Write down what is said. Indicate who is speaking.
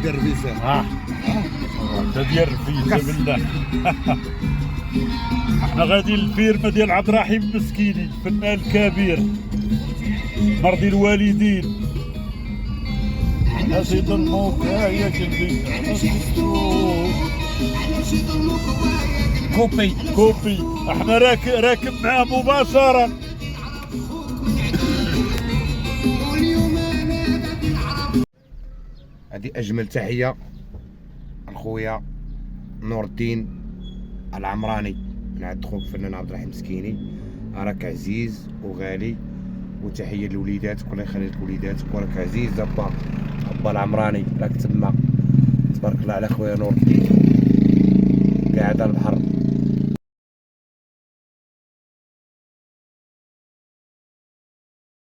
Speaker 1: ديال الرفيسان.
Speaker 2: هذا ديال الرفيسه بالله. احنا غادي للفيرما ديال عبد الرحيم مسكيني الفنان الكبير مرضي الوالدين. ناس يظلموك يا قلبي كوبي احنا راكب معاه مباشرة.
Speaker 1: هذه اجمل تحيه لخويا نور الدين العمراني من عند خوك الفنان عبد الرحيم مسكيني. راك عزيز وغالي، وتحيه لوليداتك الله يخلي لك وليداتك، وراك عزيز با العمراني، راك تما تبارك الله على خويا نور الدين قاعد على البحر.